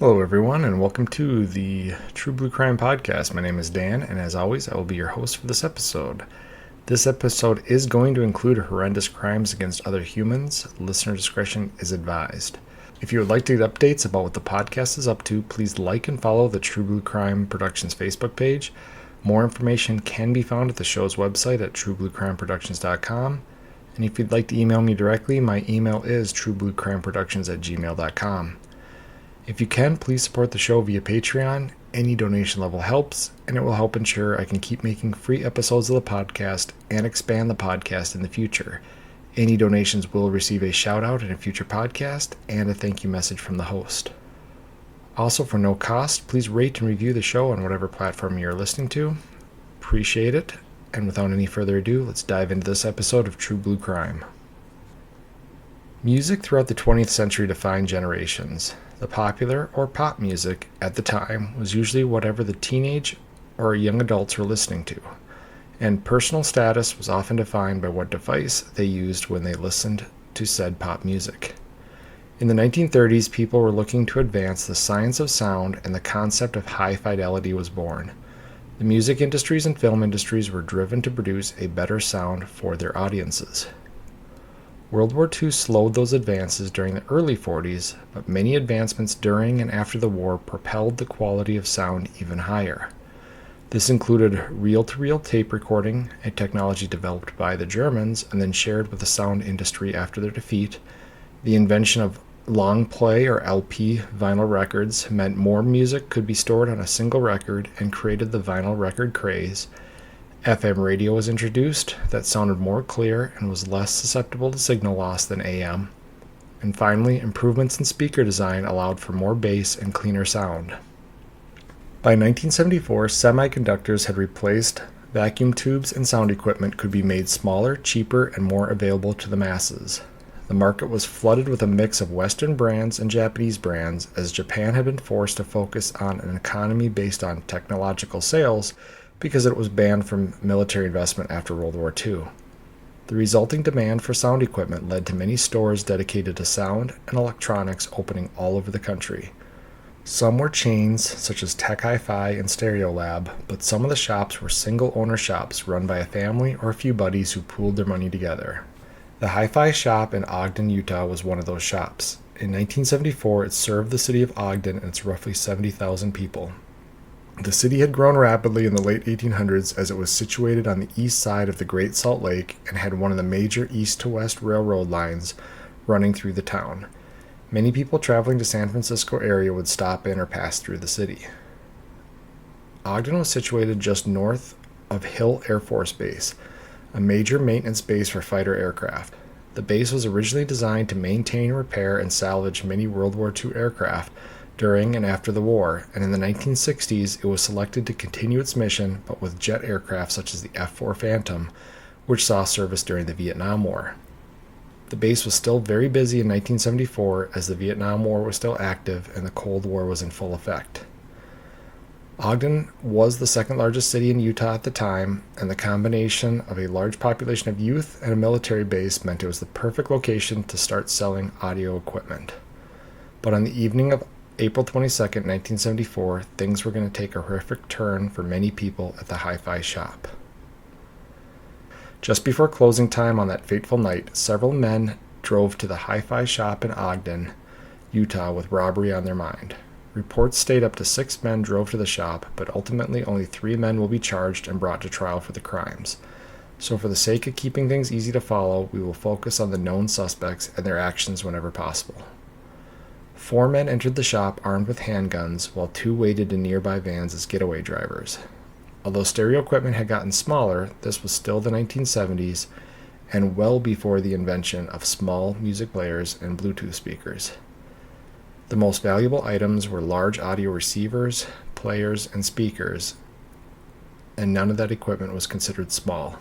Hello, everyone, and welcome to the True Blue Crime Podcast. My name is Dan, and as always, I will be your host for this episode. This episode is going to include horrendous crimes against other humans. Listener discretion is advised. If you would like to get updates about what the podcast is up to, please like and follow the True Blue Crime Productions Facebook page. More information can be found at the show's website at truebluecrimeproductions.com. And if you'd like to email me directly, my email is truebluecrimeproductions@gmail.com. If you can, please support the show via Patreon. Any donation level helps, and it will help ensure I can keep making free episodes of the podcast and expand the podcast in the future. Any donations will receive a shout out in a future podcast and a thank you message from the host. Also, for no cost, please rate and review the show on whatever platform you're listening to. Appreciate it. And without any further ado, let's dive into this episode of True Blue Crime. Music throughout the 20th century defined generations. The popular or pop music at the time was usually whatever the teenage or young adults were listening to, and personal status was often defined by what device they used when they listened to said pop music. In the 1930s, people were looking to advance the science of sound, and the concept of high fidelity was born. The music industries and film industries were driven to produce a better sound for their audiences. World War II slowed those advances during the early 40s, but many advancements during and after the war propelled the quality of sound even higher. This included reel-to-reel tape recording, a technology developed by the Germans and then shared with the sound industry after their defeat. The invention of long play or LP vinyl records meant more music could be stored on a single record and created the vinyl record craze. FM radio was introduced that sounded more clear and was less susceptible to signal loss than AM. And finally, improvements in speaker design allowed for more bass and cleaner sound. By 1974, semiconductors had replaced vacuum tubes, and sound equipment could be made smaller, cheaper, and more available to the masses. The market was flooded with a mix of Western brands and Japanese brands, as Japan had been forced to focus on an economy based on technological sales because it was banned from military investment after World War II. The resulting demand for sound equipment led to many stores dedicated to sound and electronics opening all over the country. Some were chains, such as Tech Hi-Fi and Stereolab, but some of the shops were single-owner shops run by a family or a few buddies who pooled their money together. The Hi-Fi shop in Ogden, Utah was one of those shops. In 1974, it served the city of Ogden and its roughly 70,000 people. The city had grown rapidly in the late 1800s as it was situated on the east side of the Great Salt Lake and had one of the major east-to-west railroad lines running through the town. Many people traveling to San Francisco area would stop in or pass through the city. Ogden was situated just north of Hill Air Force Base, a major maintenance base for fighter aircraft. The base was originally designed to maintain, repair, and salvage many World War II aircraft during and after the war, and in the 1960s it was selected to continue its mission, but with jet aircraft such as the F-4 Phantom, which saw service during the Vietnam War. The base was still very busy in 1974 as the Vietnam War was still active and the Cold War was in full effect. Ogden was the second largest city in Utah at the time, and the combination of a large population of youth and a military base meant it was the perfect location to start selling audio equipment. But on the evening of April 22, 1974, things were going to take a horrific turn for many people at the Hi-Fi shop. Just before closing time on that fateful night, several men drove to the Hi-Fi shop in Ogden, Utah, with robbery on their mind. Reports state up to 6 men drove to the shop, but ultimately only 3 men will be charged and brought to trial for the crimes. So for the sake of keeping things easy to follow, we will focus on the known suspects and their actions whenever possible. 4 men entered the shop armed with handguns, while 2 waited in nearby vans as getaway drivers. Although stereo equipment had gotten smaller, this was still the 1970s and well before the invention of small music players and Bluetooth speakers. The most valuable items were large audio receivers, players, and speakers, and none of that equipment was considered small.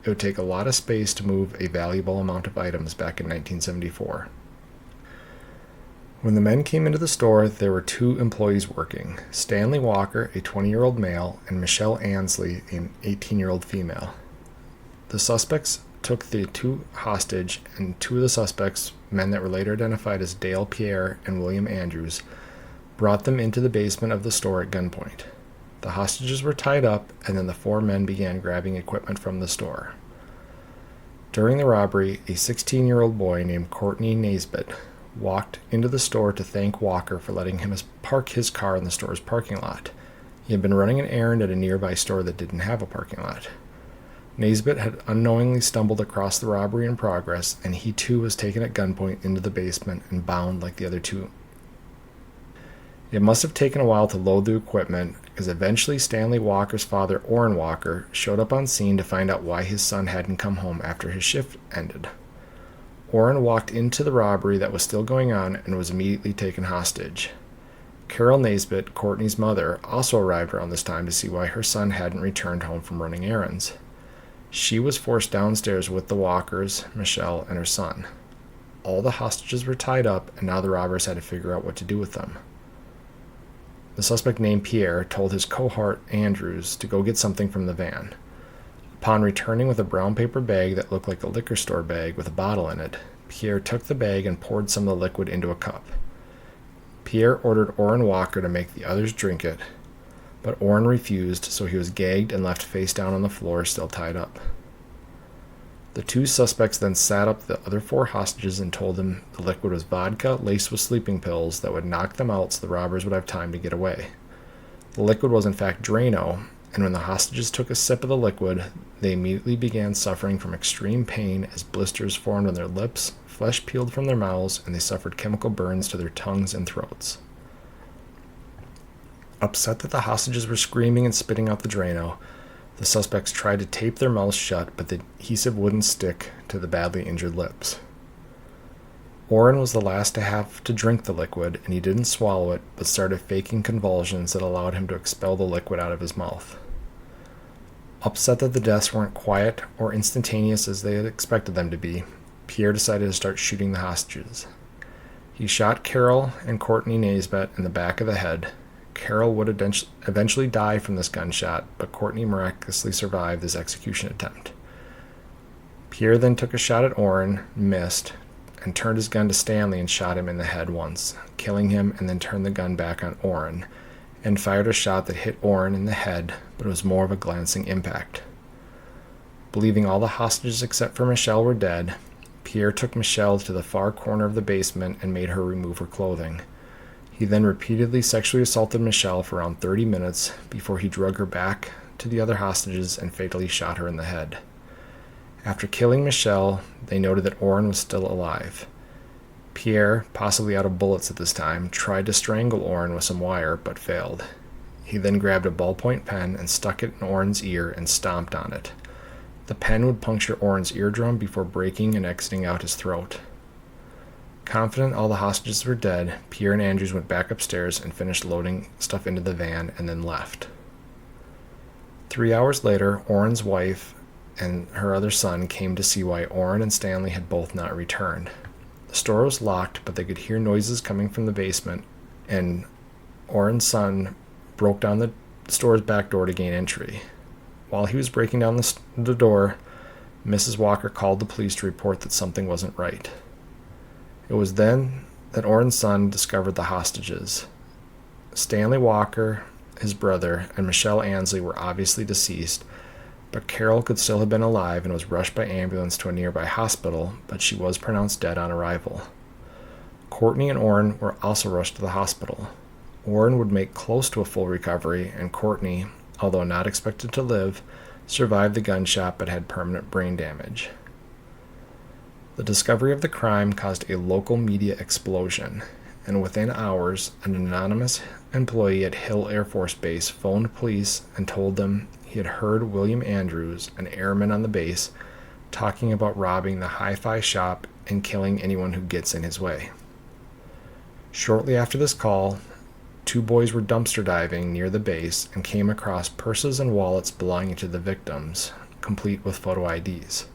It would take a lot of space to move a valuable amount of items back in 1974. When the men came into the store, there were 2 employees working, Stanley Walker, a 20-year-old male, and Michelle Ansley, an 18-year-old female. The suspects took the 2 hostage, and 2 of the suspects, men that were later identified as Dale Pierre and William Andrews, brought them into the basement of the store at gunpoint. The hostages were tied up, and then the four men began grabbing equipment from the store. During the robbery, a 16-year-old boy named Courtney Naisbitt walked into the store to thank Walker for letting him park his car in the store's parking lot. He had been running an errand at a nearby store that didn't have a parking lot. Naisbitt had unknowingly stumbled across the robbery in progress, and he too was taken at gunpoint into the basement and bound like the other two. It must have taken a while to load the equipment, because eventually Stanley Walker's father, Orrin Walker, showed up on scene to find out why his son hadn't come home after his shift ended. Orrin walked into the robbery that was still going on and was immediately taken hostage. Carol Naisbitt, Courtney's mother, also arrived around this time to see why her son hadn't returned home from running errands. She was forced downstairs with the Walkers, Michelle, and her son. All the hostages were tied up, and now the robbers had to figure out what to do with them. The suspect named Pierre told his cohort, Andrews, to go get something from the van. Upon returning with a brown paper bag that looked like a liquor store bag with a bottle in it, Pierre took the bag and poured some of the liquid into a cup. Pierre ordered Orrin Walker to make the others drink it, but Orrin refused, so he was gagged and left face down on the floor, still tied up. The two suspects then sat up the other four hostages and told them the liquid was vodka laced with sleeping pills that would knock them out so the robbers would have time to get away. The liquid was in fact Drano, and when the hostages took a sip of the liquid, they immediately began suffering from extreme pain as blisters formed on their lips, flesh peeled from their mouths, and they suffered chemical burns to their tongues and throats. Upset that the hostages were screaming and spitting out the Drano, the suspects tried to tape their mouths shut, but the adhesive wouldn't stick to the badly injured lips. Orrin was the last to have to drink the liquid, and he didn't swallow it, but started faking convulsions that allowed him to expel the liquid out of his mouth. Upset that the deaths weren't quiet or instantaneous as they had expected them to be, Pierre decided to start shooting the hostages. He shot Carol and Courtney Naisbitt in the back of the head. Carol would eventually die from this gunshot, but Courtney miraculously survived this execution attempt. Pierre then took a shot at Orrin, missed, and turned his gun to Stanley and shot him in the head once, killing him, and then turned the gun back on Orrin, and fired a shot that hit Orrin in the head, but it was more of a glancing impact. Believing all the hostages except for Michelle were dead, Pierre took Michelle to the far corner of the basement and made her remove her clothing. He then repeatedly sexually assaulted Michelle for around 30 minutes before he drug her back to the other hostages and fatally shot her in the head. After killing Michelle, they noted that Orrin was still alive. Pierre, possibly out of bullets at this time, tried to strangle Orrin with some wire, but failed. He then grabbed a ballpoint pen and stuck it in Orrin's ear and stomped on it. The pen would puncture Orrin's eardrum before breaking and exiting out his throat. Confident all the hostages were dead, Pierre and Andrews went back upstairs and finished loading stuff into the van and then left. 3 hours later, Orrin's wife and her other son came to see why Orrin and Stanley had both not returned. The store was locked, but they could hear noises coming from the basement, and Orrin's son broke down the store's back door to gain entry. While he was breaking down the door, Mrs. Walker called the police to report that something wasn't right. It was then that Orrin's son discovered the hostages. Stanley Walker, his brother, and Michelle Ansley were obviously deceased, but Carol could still have been alive and was rushed by ambulance to a nearby hospital, but she was pronounced dead on arrival. Courtney and Orrin were also rushed to the hospital. Orrin would make close to a full recovery, and Courtney, although not expected to live, survived the gunshot but had permanent brain damage. The discovery of the crime caused a local media explosion, and within hours, an anonymous employee at Hill Air Force Base phoned police and told them he had heard William Andrews, an airman on the base, talking about robbing the hi-fi shop and killing anyone who gets in his way. Shortly after this call, 2 boys were dumpster diving near the base and came across purses and wallets belonging to the victims, complete with photo IDs.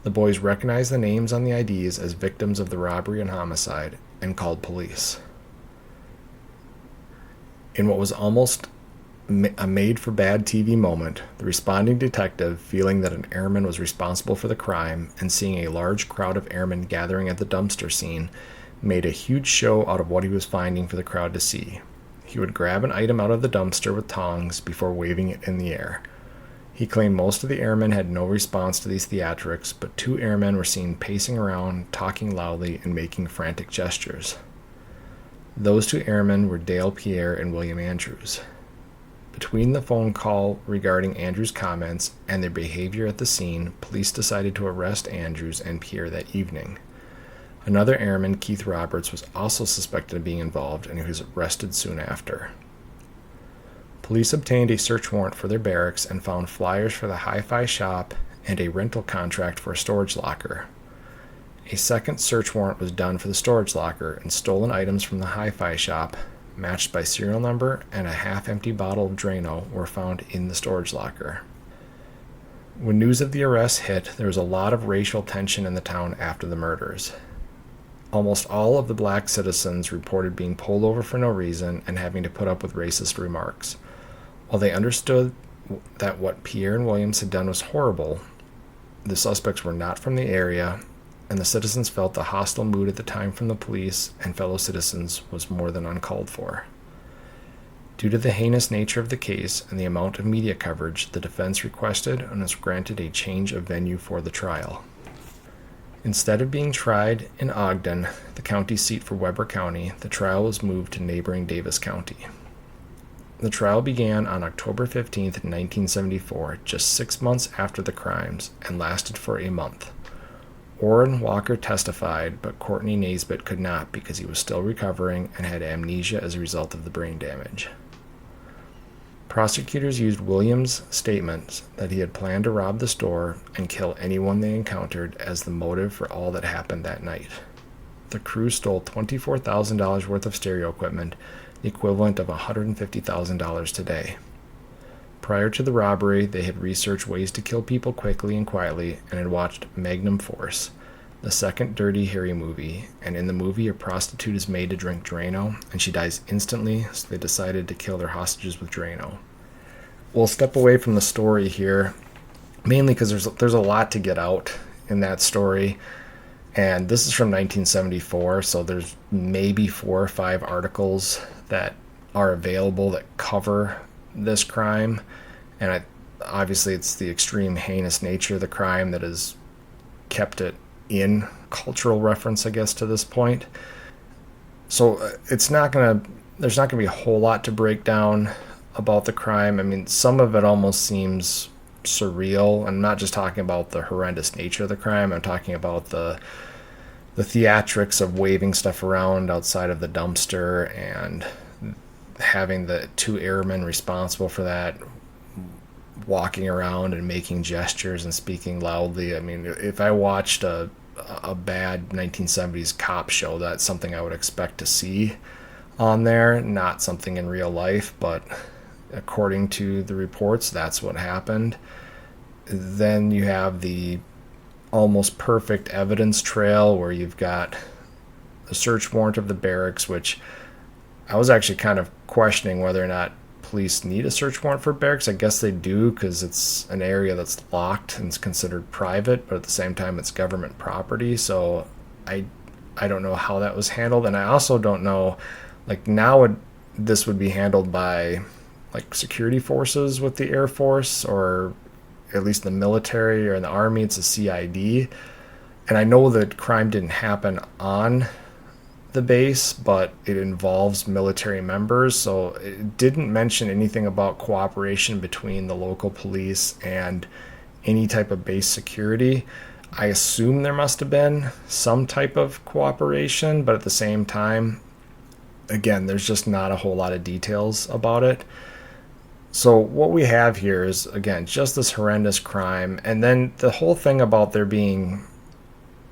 The boys recognized the names on the IDs as victims of the robbery and homicide and called police. In what was almost a made-for-bad TV moment, the responding detective, feeling that an airman was responsible for the crime and seeing a large crowd of airmen gathering at the dumpster scene, made a huge show out of what he was finding for the crowd to see. He would grab an item out of the dumpster with tongs before waving it in the air. He claimed most of the airmen had no response to these theatrics, but 2 airmen were seen pacing around, talking loudly, and making frantic gestures. Those 2 airmen were Dale Pierre and William Andrews. Between the phone call regarding Andrews' comments and their behavior at the scene, police decided to arrest Andrews and Pierre that evening. Another airman, Keith Roberts, was also suspected of being involved, and he was arrested soon after. Police obtained a search warrant for their barracks and found flyers for the hi-fi shop and a rental contract for a storage locker. A second search warrant was done for the storage locker, and stolen items from the hi-fi shop, matched by serial number and a half-empty bottle of Drano, were found in the storage locker. When news of the arrest hit, there was a lot of racial tension in the town after the murders. Almost all of the black citizens reported being pulled over for no reason and having to put up with racist remarks. While they understood that what Pierre and Williams had done was horrible, the suspects were not from the area, and the citizens felt the hostile mood at the time from the police and fellow citizens was more than uncalled for. Due to the heinous nature of the case and the amount of media coverage, the defense requested and was granted a change of venue for the trial. Instead of being tried in Ogden, the county seat for Weber County, the trial was moved to neighboring Davis County. The trial began on October 15, 1974, just 6 months after the crimes, and lasted for a month. Orrin Walker testified, but Courtney Naisbitt could not because he was still recovering and had amnesia as a result of the brain damage. Prosecutors used Williams' statements that he had planned to rob the store and kill anyone they encountered as the motive for all that happened that night. The crew stole $24,000 worth of stereo equipment, the equivalent of $150,000 today. Prior to the robbery, they had researched ways to kill people quickly and quietly and had watched Magnum Force, the second Dirty Harry movie, and in the movie a prostitute is made to drink Drano and she dies instantly, so they decided to kill their hostages with Drano. We'll step away from the story here, mainly because there's a lot to get out in that story, and this is from 1974, so there's maybe 4 or 5 articles that are available that cover this crime, and obviously it's the extreme heinous nature of the crime that has kept it in cultural reference, I guess, to this point. So there's not gonna be a whole lot to break down about the crime. I mean, some of it almost seems surreal. I'm not just talking about the horrendous nature of the crime. I'm talking about the theatrics of waving stuff around outside of the dumpster and having the 2 airmen responsible for that walking around and making gestures and speaking loudly. I mean, if I watched a bad 1970s cop show, that's something I would expect to see on there, not something in real life, but according to the reports, that's what happened. Then you have the almost perfect evidence trail where you've got a search warrant of the barracks, which I was actually kind of questioning whether or not police need a search warrant for barracks. I guess they do because it's an area that's locked and it's considered private, but at the same time it's government property. So I don't know how that was handled, and I also don't know, like, now this would be handled by like security forces with the Air Force, or at least the military, or in the Army it's a CID. And I know that crime didn't happen on the base, but it involves military members, so it didn't mention anything about cooperation between the local police and any type of base security. I assume there must have been some type of cooperation, but at the same time, again, there's just not a whole lot of details about it. So what we have here is, again, just this horrendous crime, and then the whole thing about there being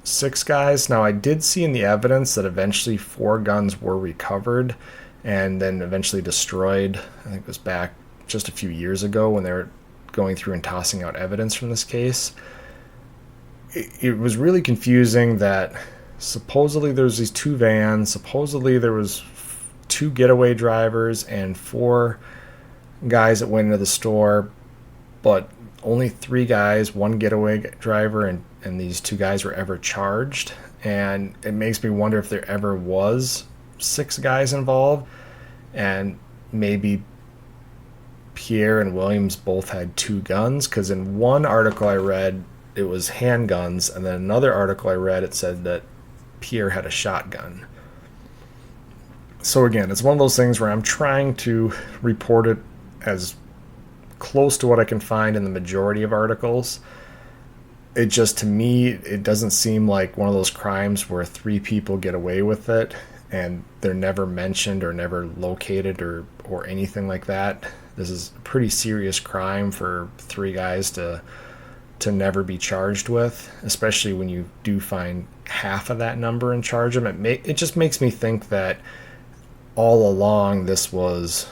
6 guys. Now, I did see in the evidence that eventually 4 guns were recovered and then eventually destroyed. I think it was back just a few years ago when they were going through and tossing out evidence from this case. It was really confusing that supposedly there was these 2 vans, supposedly there was 2 getaway drivers and 4 guys that went into the store, but only 3 guys, 1 getaway driver, and these 2 guys were ever charged. And it makes me wonder if there ever was 6 guys involved, and maybe Pierre and Williams both had 2 guns, because in one article I read it was handguns, and then another article I read it said that Pierre had a shotgun. So again, it's one of those things where I'm trying to report it as close to what I can find in the majority of articles. It just, to me, it doesn't seem like one of those crimes where 3 people get away with it and they're never mentioned or never located or anything like that. This is a pretty serious crime for 3 guys to never be charged with, especially when you do find half of that number and charge them. It just makes me think that all along this was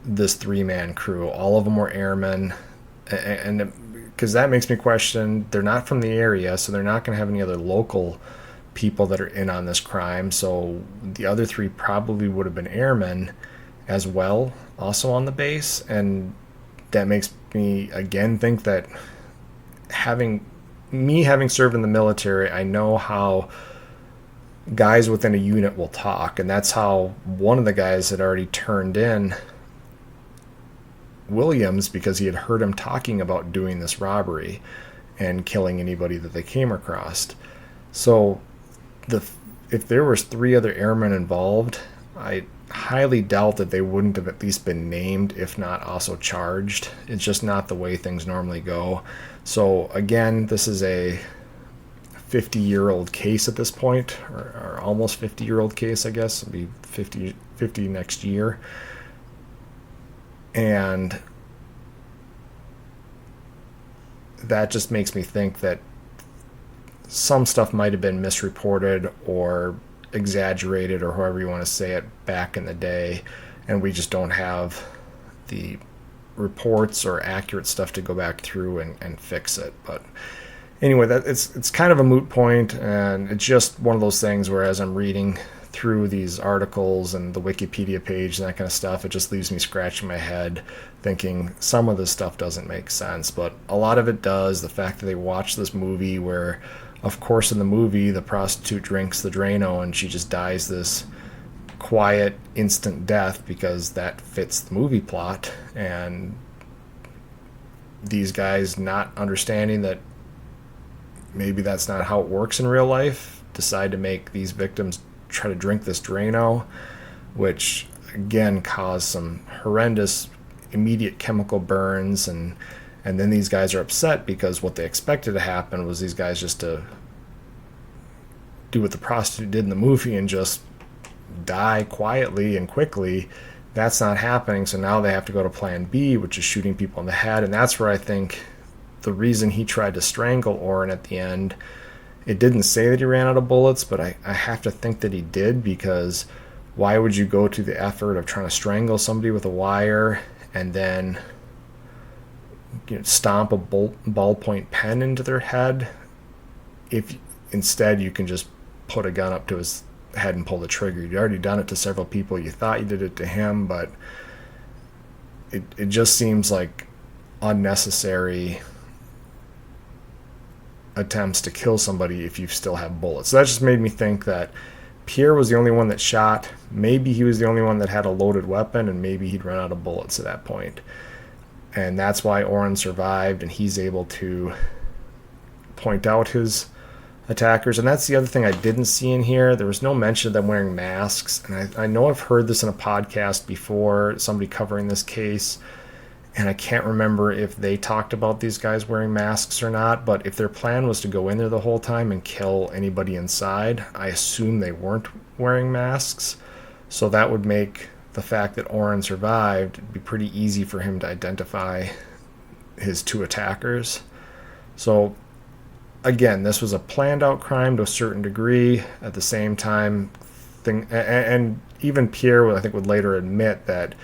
this 3-man crew. All of them were airmen, and because that makes me question, they're not from the area, so they're not going to have any other local people that are in on this crime. So the other 3 probably would have been airmen as well, also on the base. And that makes me again think that having served in the military, I know how guys within a unit will talk, and that's how one of the guys had already turned in Williams, because he had heard him talking about doing this robbery and killing anybody that they came across. So if there was 3 other airmen involved, I highly doubt that they wouldn't have at least been named, if not also charged. It's just not the way things normally go. So again, this is a 50-year-old case at this point, or almost 50-year-old case, I guess. It'll be 50 next year. And that just makes me think that some stuff might have been misreported or exaggerated, or however you want to say it, back in the day, and we just don't have the reports or accurate stuff to go back through and fix it. But anyway, it's kind of a moot point, and it's just one of those things where as I'm reading through these articles and the Wikipedia page and that kind of stuff, it just leaves me scratching my head thinking some of this stuff doesn't make sense, but a lot of it does. The fact that they watched this movie where, of course, in the movie the prostitute drinks the Drano and she just dies this quiet instant death because that fits the movie plot, and these guys, not understanding that maybe that's not how it works in real life, decide to make these victims try to drink this Drano, which again caused some horrendous immediate chemical burns, and then these guys are upset because what they expected to happen was these guys just to do what the prostitute did in the movie and just die quietly and quickly. That's not happening, so now they have to go to plan B, which is shooting people in the head. And that's where I think the reason he tried to strangle Oren at the end, it didn't say that he ran out of bullets, but I have to think that he did, because why would you go to the effort of trying to strangle somebody with a wire and then stomp a ballpoint pen into their head if instead you can just put a gun up to his head and pull the trigger? You'd already done it to several people. You thought you did it to him, but it just seems like unnecessary attempts to kill somebody if you still have bullets. So that just made me think that Pierre was the only one that shot. Maybe he was the only one that had a loaded weapon, and maybe he'd run out of bullets at that point. And that's why Oren survived, and he's able to point out his attackers. And that's the other thing I didn't see in here. There was no mention of them wearing masks. And I know I've heard this in a podcast before, somebody covering this case, and I can't remember if they talked about these guys wearing masks or not, but if their plan was to go in there the whole time and kill anybody inside, I assume they weren't wearing masks. So that would make the fact that Oren survived be pretty easy for him to identify his 2 attackers. So again, this was a planned out crime to a certain degree. At the same time, and even Pierre, I think, would later admit that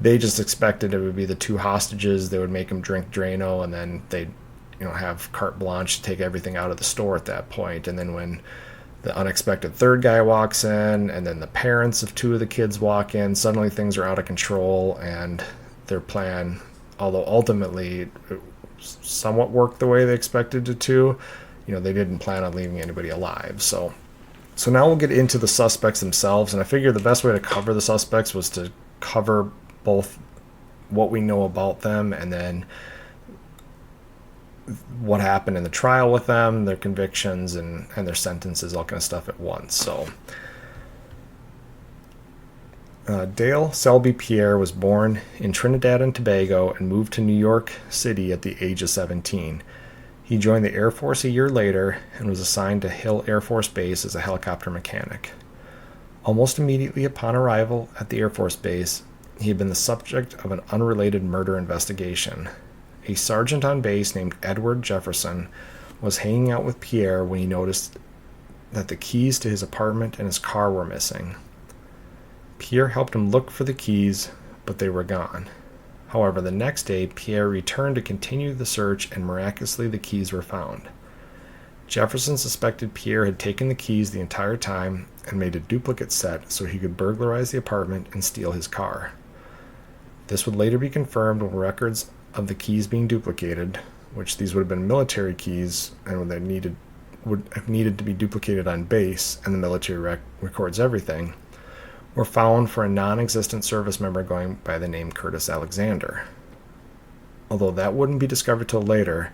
they just expected it would be the 2 hostages. They would make them drink Drano, and then they'd have carte blanche to take everything out of the store at that point. And then when the unexpected 3rd guy walks in, and then the parents of 2 of the kids walk in, suddenly things are out of control, and their plan, although ultimately somewhat worked the way they expected it to. They didn't plan on leaving anybody alive. So now we'll get into the suspects themselves, and I figured the best way to cover the suspects was to cover both what we know about them and then what happened in the trial with them, their convictions, and their sentences, all kind of stuff at once. So Dale Selby Pierre was born in Trinidad and Tobago and moved to New York City at the age of 17. He joined the Air Force a year later and was assigned to Hill Air Force Base as a helicopter mechanic. Almost immediately upon arrival at the Air Force Base, he had been the subject of an unrelated murder investigation. A sergeant on base named Edward Jefferson was hanging out with Pierre when he noticed that the keys to his apartment and his car were missing. Pierre helped him look for the keys, but they were gone. However, the next day, Pierre returned to continue the search, and miraculously the keys were found. Jefferson suspected Pierre had taken the keys the entire time and made a duplicate set so he could burglarize the apartment and steal his car. This would later be confirmed when records of the keys being duplicated, which these would have been military keys and would have needed to be duplicated on base, and the military records everything, were found for a non-existent service member going by the name Curtis Alexander. Although that wouldn't be discovered till later,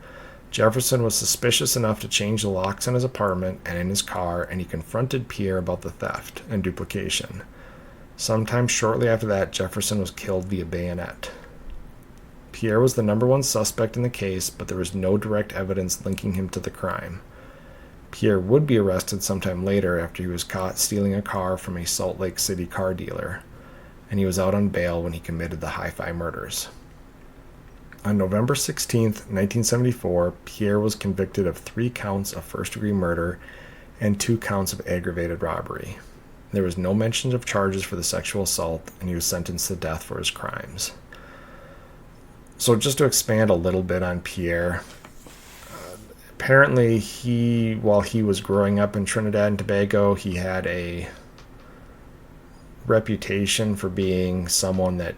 Jefferson was suspicious enough to change the locks in his apartment and in his car, and he confronted Pierre about the theft and duplication. Sometime shortly after that, Jefferson was killed via bayonet. Pierre was the number one suspect in the case, but there was no direct evidence linking him to the crime. Pierre would be arrested sometime later after he was caught stealing a car from a Salt Lake City car dealer, and he was out on bail when he committed the Hi-Fi murders. On November 16, 1974, Pierre was convicted of 3 counts of first-degree murder and 2 counts of aggravated robbery. There was no mention of charges for the sexual assault, and he was sentenced to death for his crimes. So just to expand a little bit on Pierre, apparently while he was growing up in Trinidad and Tobago, he had a reputation for being someone that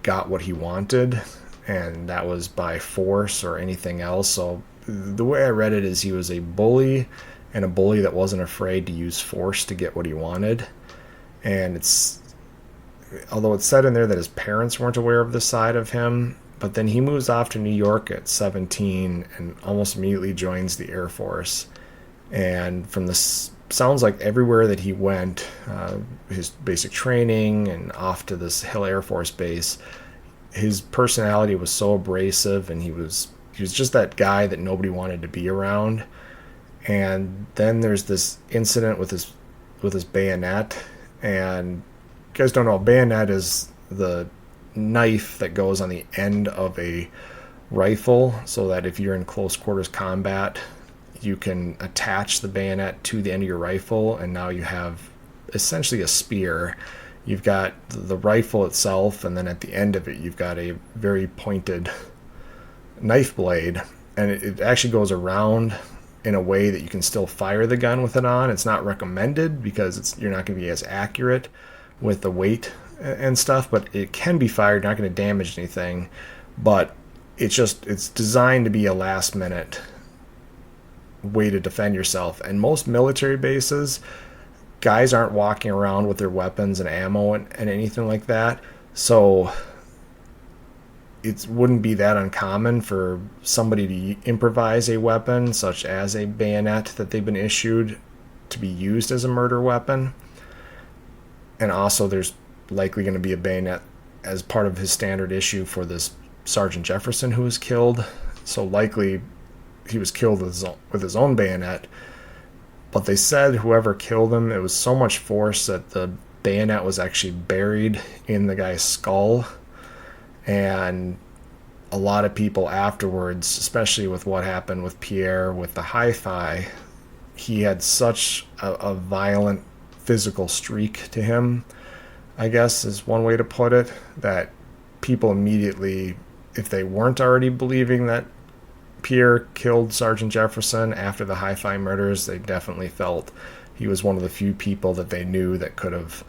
got what he wanted, and that was by force or anything else. So the way I read it is he was a bully, and a bully that wasn't afraid to use force to get what he wanted. And although it's said in there that his parents weren't aware of this side of him, but then he moves off to New York at 17 and almost immediately joins the Air Force. And from this, sounds like everywhere that he went, his basic training and off to this Hill Air Force Base, his personality was so abrasive, and he was just that guy that nobody wanted to be around. And then there's this incident with his bayonet, and you guys don't know, a bayonet is the knife that goes on the end of a rifle, so that if you're in close quarters combat, you can attach the bayonet to the end of your rifle, and now you have essentially a spear. You've got the rifle itself, and then at the end of it, you've got a very pointed knife blade, and it actually goes around in a way that you can still fire the gun with it on. It's not recommended because you're not going to be as accurate with the weight and stuff, but it can be fired, not going to damage anything. But it's designed to be a last minute way to defend yourself. And most military bases, guys aren't walking around with their weapons and ammo and anything like that. So it wouldn't be that uncommon for somebody to improvise a weapon, such as a bayonet that they've been issued, to be used as a murder weapon. And also there's likely going to be a bayonet as part of his standard issue for this Sergeant Jefferson who was killed. So likely he was killed with his own bayonet. But they said whoever killed him, it was so much force that the bayonet was actually buried in the guy's skull. And a lot of people afterwards, especially with what happened with Pierre with the Hi-Fi, he had such a violent physical streak to him, I guess is one way to put it, that people immediately, if they weren't already believing that Pierre killed Sergeant Jefferson after the Hi-Fi murders, they definitely felt he was one of the few people that they knew that could have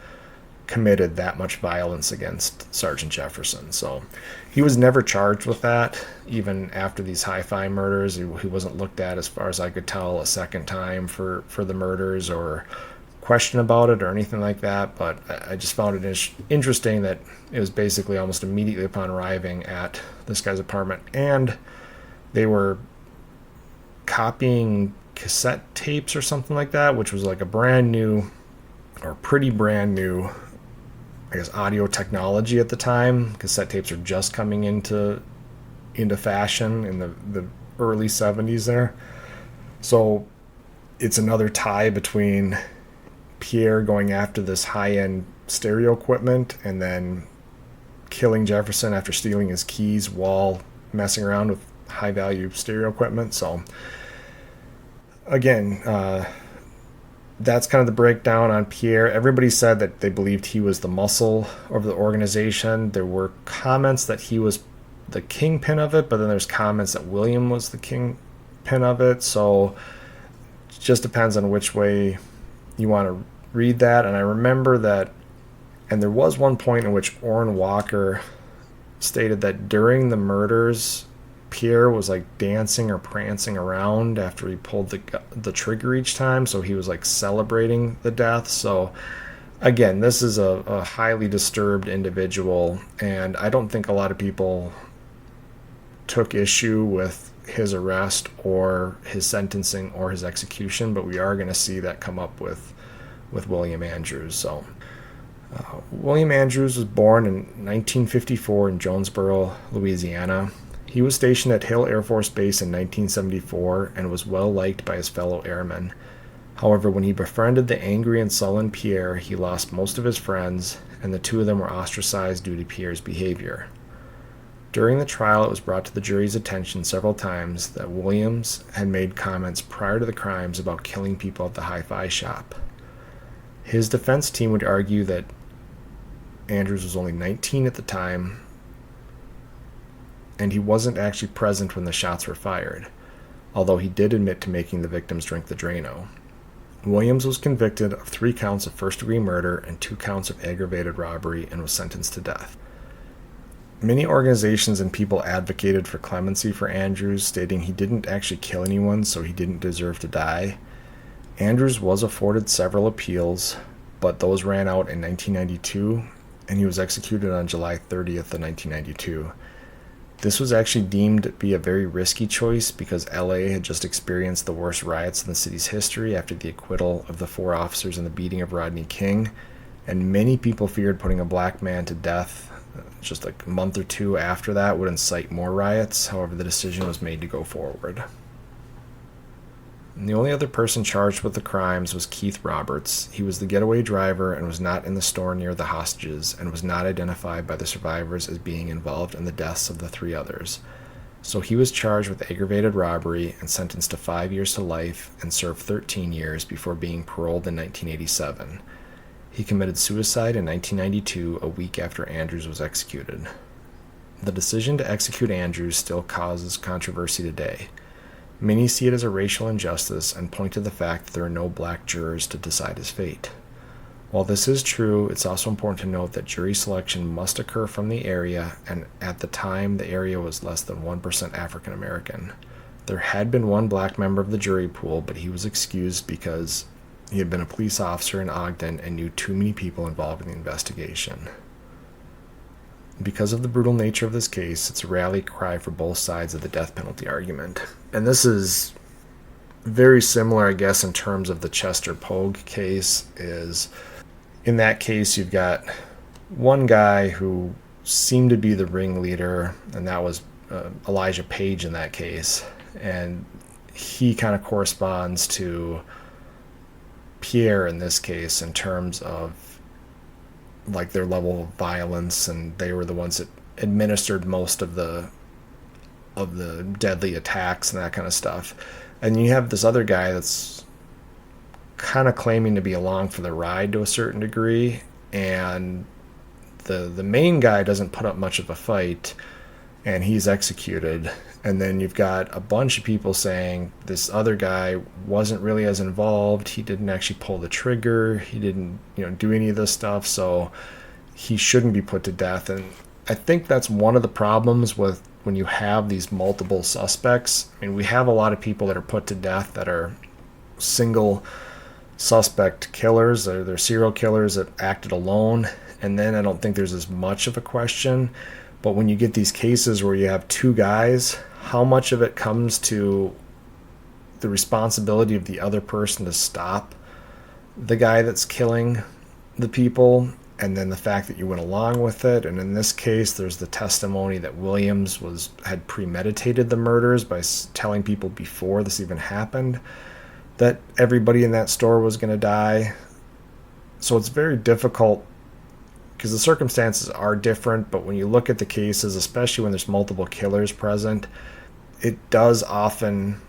committed that much violence against Sergeant Jefferson. So he was never charged with that, even after these Hi-Fi murders. He wasn't looked at, as far as I could tell, a second time for the murders or question about it or anything like that. But I just found it interesting that it was basically almost immediately upon arriving at this guy's apartment, and they were copying cassette tapes or something like that, which was like a brand new, or pretty brand new, I guess, audio technology at the time. Cassette tapes are just coming into fashion in the early 70s there. So it's another tie between Pierre going after this high-end stereo equipment and then killing Jefferson after stealing his keys while messing around with high-value stereo equipment. So again, that's kind of the breakdown on Pierre. Everybody said that they believed he was the muscle of the organization. There were comments that he was the kingpin of it, but then there's comments that William was the kingpin of it. So it just depends on which way you want to read that. And I remember that, and there was one point in which Orrin Walker stated that during the murders, Pierre was like dancing or prancing around after he pulled the trigger each time, so he was like celebrating the death. So again, this is a highly disturbed individual, and I don't think a lot of people took issue with his arrest or his sentencing or his execution, but we are going to see that come up with William Andrews. So William Andrews was born in 1954 in Jonesboro, Louisiana. He was stationed at Hill Air Force Base in 1974 and was well liked by his fellow airmen. However, when he befriended the angry and sullen Pierre, he lost most of his friends, and the two of them were ostracized due to Pierre's behavior. During the trial, it was brought to the jury's attention several times that Williams had made comments prior to the crimes about killing people at the Hi-Fi shop. His defense team would argue that Andrews was only 19 at the time, and he wasn't actually present when the shots were fired, although he did admit to making the victims drink the Drano. Williams was convicted of 3 counts of first-degree murder and 2 counts of aggravated robbery and was sentenced to death. Many organizations and people advocated for clemency for Andrews, stating he didn't actually kill anyone, so he didn't deserve to die. Andrews was afforded several appeals, but those ran out in 1992, and he was executed on July 30th of 1992. This was actually deemed to be a very risky choice because LA had just experienced the worst riots in the city's history after the acquittal of the 4 officers in the beating of Rodney King, and many people feared putting a black man to death just like a month or 2 after that would incite more riots. However, the decision was made to go forward. And the only other person charged with the crimes was Keith Roberts. He was the getaway driver and was not in the store near the hostages and was not identified by the survivors as being involved in the deaths of the 3 others. So he was charged with aggravated robbery and sentenced to 5 years to life and served 13 years before being paroled in 1987. He committed suicide in 1992, a week after Andrews was executed. The decision to execute Andrews still causes controversy today. Many see it as a racial injustice and point to the fact that there are no black jurors to decide his fate. While this is true, it's also important to note that jury selection must occur from the area, and at the time the area was less than 1% African American. There had been 1 black member of the jury pool, but he was excused because he had been a police officer in Ogden and knew too many people involved in the investigation. Because of the brutal nature of this case, it's a rally cry for both sides of the death penalty argument. And this is very similar, I guess, in terms of the Chester Pogue case. Is in that case, you've got one guy who seemed to be the ringleader, and that was Elijah Page in that case. And he kind of corresponds to Pierre in this case in terms of like their level of violence, and they were the ones that administered most of the deadly attacks and that kind of stuff. And you have this other guy that's kind of claiming to be along for the ride to a certain degree, and the main guy doesn't put up much of a fight, and he's executed. And then you've got a bunch of people saying this other guy wasn't really as involved. He didn't actually pull the trigger. He didn't, do any of this stuff. So he shouldn't be put to death. And I think that's one of the problems with when you have these multiple suspects. I mean, we have a lot of people that are put to death that are single suspect killers. They're serial killers that acted alone. And then I don't think there's as much of a question. But when you get these cases where you have two guys, how much of it comes to the responsibility of the other person to stop the guy that's killing the people, and then the fact that you went along with it? And in this case, there's the testimony that Williams had premeditated the murders by telling people before this even happened that everybody in that store was going to die. So it's very difficult because the circumstances are different, but when you look at the cases, especially when there's multiple killers present, it does often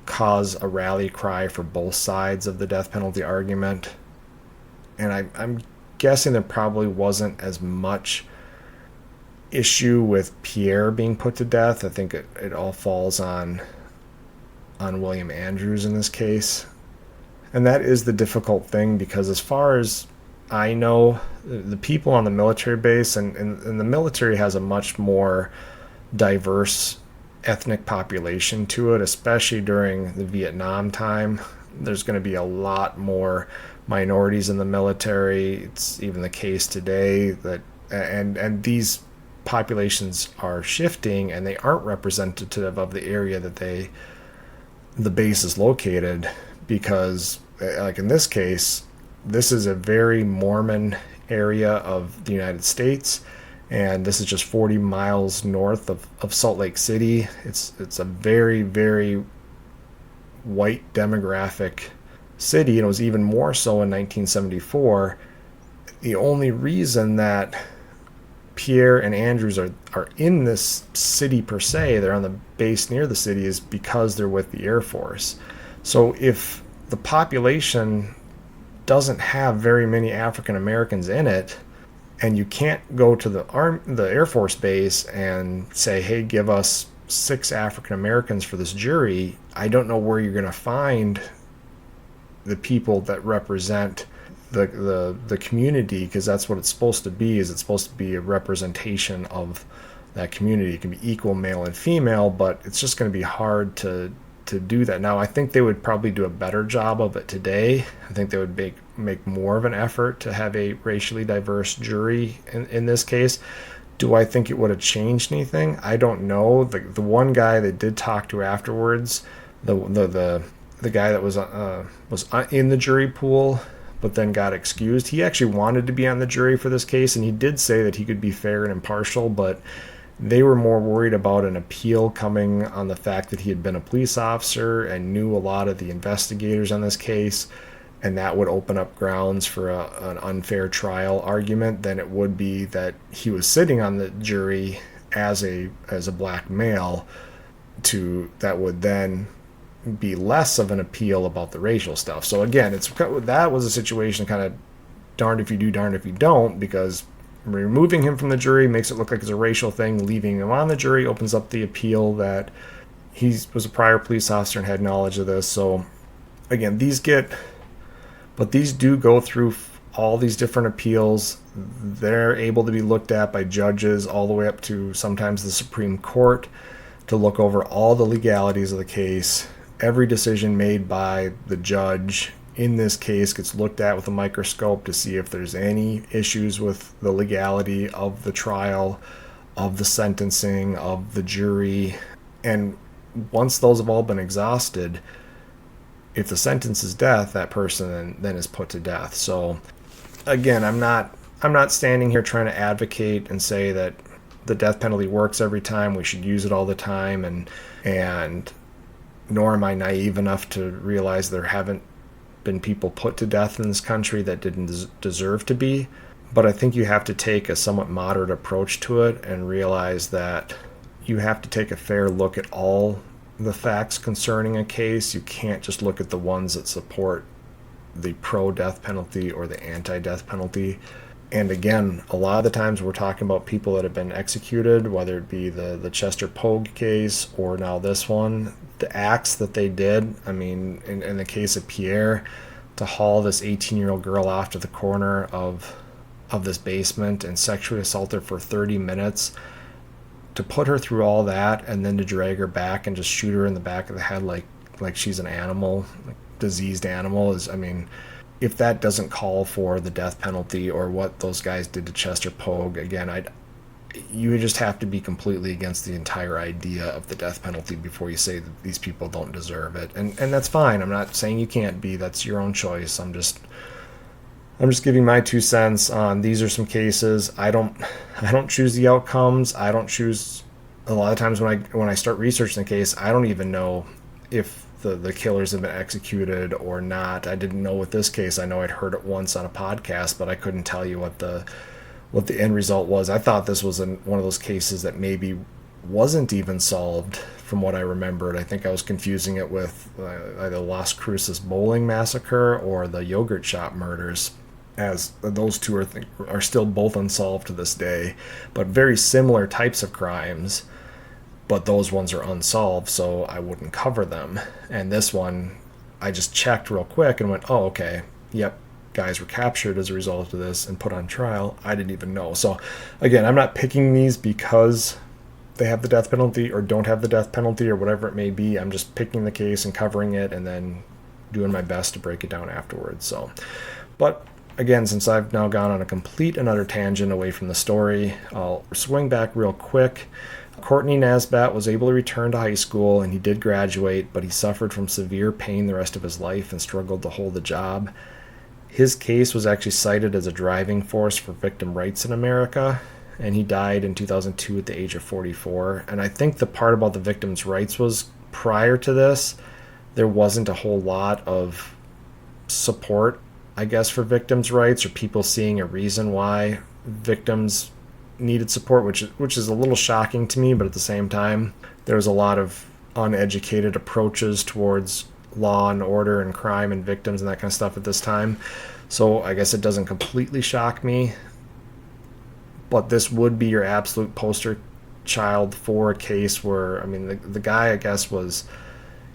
cause a rally cry for both sides of the death penalty argument. And I'm guessing there probably wasn't as much issue with Pierre being put to death. I think it all falls on William Andrews in this case. And that is the difficult thing, because as far as I know, the people on the military base, and the military has a much more diverse ethnic population to it, especially during the Vietnam time. There's going to be a lot more minorities in the military. It's even the case today that, and these populations are shifting, and they aren't representative of the area that the base is located, because like in this case, this is a very Mormon area of the United States, and this is just 40 miles north of Salt Lake City. It's a very, very white demographic city, and it was even more so in 1974. The only reason that Pierre and Andrews are in this city per se, they're on the base near the city, is because they're with the Air Force. So if the population doesn't have very many African Americans in it, and you can't go to the Air Force base and say, hey, give us 6 African Americans for this jury, I don't know where you're going to find the people that represent the community, because that's what it's supposed to be. Is it's supposed to be a representation of that community. It can be equal male and female, but it's just going to be hard to do that. Now, I think they would probably do a better job of it today. I think they would make more of an effort to have a racially diverse jury in this case. Do I think it would have changed anything? I don't know. The one guy that did talk to afterwards, the guy that was in the jury pool but then got excused, he actually wanted to be on the jury for this case, and he did say that he could be fair and impartial, but they were more worried about an appeal coming on the fact that he had been a police officer and knew a lot of the investigators on this case, and that would open up grounds for an unfair trial argument, than it would be that he was sitting on the jury as a black male. That would then be less of an appeal about the racial stuff. So again, that was a situation kind of darned if you do, darned if you don't, because removing him from the jury makes it look like it's a racial thing. Leaving him on the jury opens up the appeal that he was a prior police officer and had knowledge of this. So again, these do go through all these different appeals. They're able to be looked at by judges all the way up to sometimes the Supreme Court to look over all the legalities of the case. Every decision made by the judge in this case gets looked at with a microscope to see if there's any issues with the legality of the trial, of the sentencing, of the jury. And once those have all been exhausted, if the sentence is death, that person then is put to death. So again, I'm not standing here trying to advocate and say that the death penalty works every time, we should use it all the time, and nor am I naive enough to realize there haven't been people put to death in this country that didn't deserve to be. But I think you have to take a somewhat moderate approach to it and realize that you have to take a fair look at all the facts concerning a case. You can't just look at the ones that support the pro-death penalty or the anti-death penalty. And again, a lot of the times we're talking about people that have been executed, whether it be the Chester Pogue case or now this one. The acts that they did, I mean, in the case of Pierre, to haul this 18-year-old girl off to the corner of this basement and sexually assault her for 30 minutes, to put her through all that and then to drag her back and just shoot her in the back of the head like she's an animal, like diseased animal, is, I mean, if that doesn't call for the death penalty or what those guys did to Chester Pogue, again, you would just have to be completely against the entire idea of the death penalty before you say that these people don't deserve it. And that's fine. I'm not saying you can't be. That's your own choice. I'm just giving my 2 cents on these are some cases. I don't choose the outcomes. I don't choose, a lot of times when I start researching the case, I don't even know if the killers have been executed or not. I didn't know with this case. I know I'd heard it once on a podcast, but I couldn't tell you what the end result was. I thought this was one of those cases that maybe wasn't even solved from what I remembered. I think I was confusing it with either Las Cruces bowling massacre or the yogurt shop murders, as those two are still both unsolved to this day, but very similar types of crimes. But those ones are unsolved, so I wouldn't cover them. And this one, I just checked real quick and went, oh, okay, yep, guys were captured as a result of this and put on trial. I didn't even know. So, again, I'm not picking these because they have the death penalty or don't have the death penalty or whatever it may be. I'm just picking the case and covering it and then doing my best to break it down afterwards. So, but again, since I've now gone on a complete and utter tangent away from the story, I'll swing back real quick. Courtney Nasbat was able to return to high school, and he did graduate, but he suffered from severe pain the rest of his life and struggled to hold a job. His case was actually cited as a driving force for victim rights in America, and he died in 2002 at the age of 44. And I think the part about the victims' rights was, prior to this, there wasn't a whole lot of support, I guess, for victims' rights or people seeing a reason why victims needed support, which is a little shocking to me, but at the same time, there was a lot of uneducated approaches towards law and order and crime and victims and that kind of stuff at this time. So I guess it doesn't completely shock me, but this would be your absolute poster child for a case where, I mean, the guy, I guess,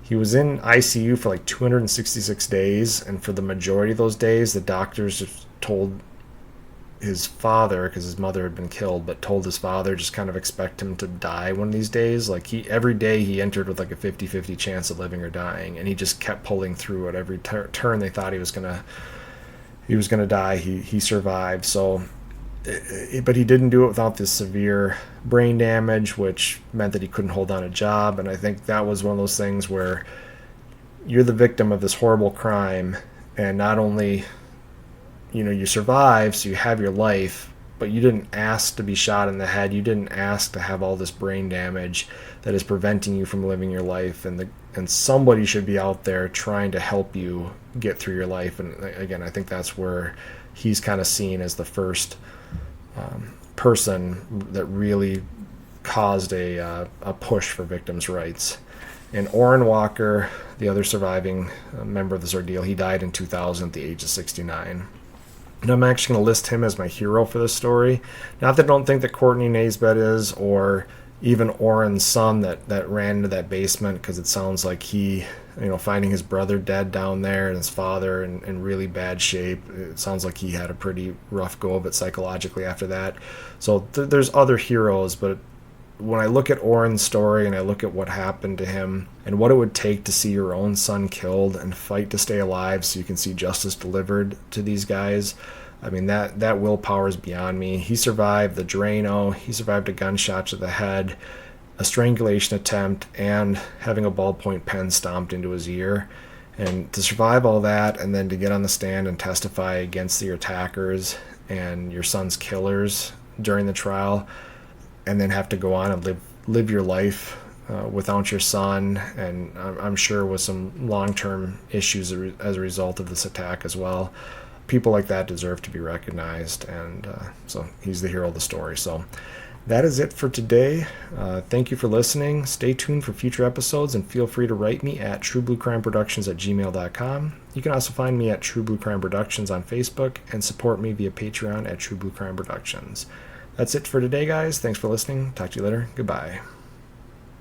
he was in ICU for like 266 days, and for the majority of those days, the doctors just told his father, because his mother had been killed, but told his father just kind of expect him to die one of these days. Like, every day he entered with like a 50-50 chance of living or dying, and he just kept pulling through at every turn they thought he was gonna die. He survived. So, but he didn't do it without this severe brain damage, which meant that he couldn't hold down a job. And I think that was one of those things where you're the victim of this horrible crime, and not only you survive, so you have your life, but you didn't ask to be shot in the head. You didn't ask to have all this brain damage that is preventing you from living your life, and somebody should be out there trying to help you get through your life. And again, I think that's where he's kind of seen as the first person that really caused a push for victims' rights. And Orrin Walker, the other surviving member of this ordeal, he died in 2000 at the age of 69. And I'm actually going to list him as my hero for this story. Not that I don't think that Courtney Nasbat is, or even Orrin's son that ran into that basement, because it sounds like he, finding his brother dead down there and his father in really bad shape, it sounds like he had a pretty rough go of it psychologically after that. So there's other heroes, but when I look at Orrin's story and I look at what happened to him and what it would take to see your own son killed and fight to stay alive so you can see justice delivered to these guys, I mean, that willpower is beyond me. He survived the Drano, he survived a gunshot to the head, a strangulation attempt, and having a ballpoint pen stomped into his ear. And to survive all that and then to get on the stand and testify against your attackers and your son's killers during the trial, and then have to go on and live your life without your son, and I'm sure with some long-term issues as a result of this attack as well. People like that deserve to be recognized, and so he's the hero of the story. So That is it for today. Thank you for listening. Stay tuned for future episodes and feel free to write me at truebluecrimeproductions@gmail.com. You can also find me at True Blue Crime Productions on Facebook and support me via Patreon at True Blue Crime Productions. That's it for today, guys. Thanks for listening. Talk to you later. Goodbye.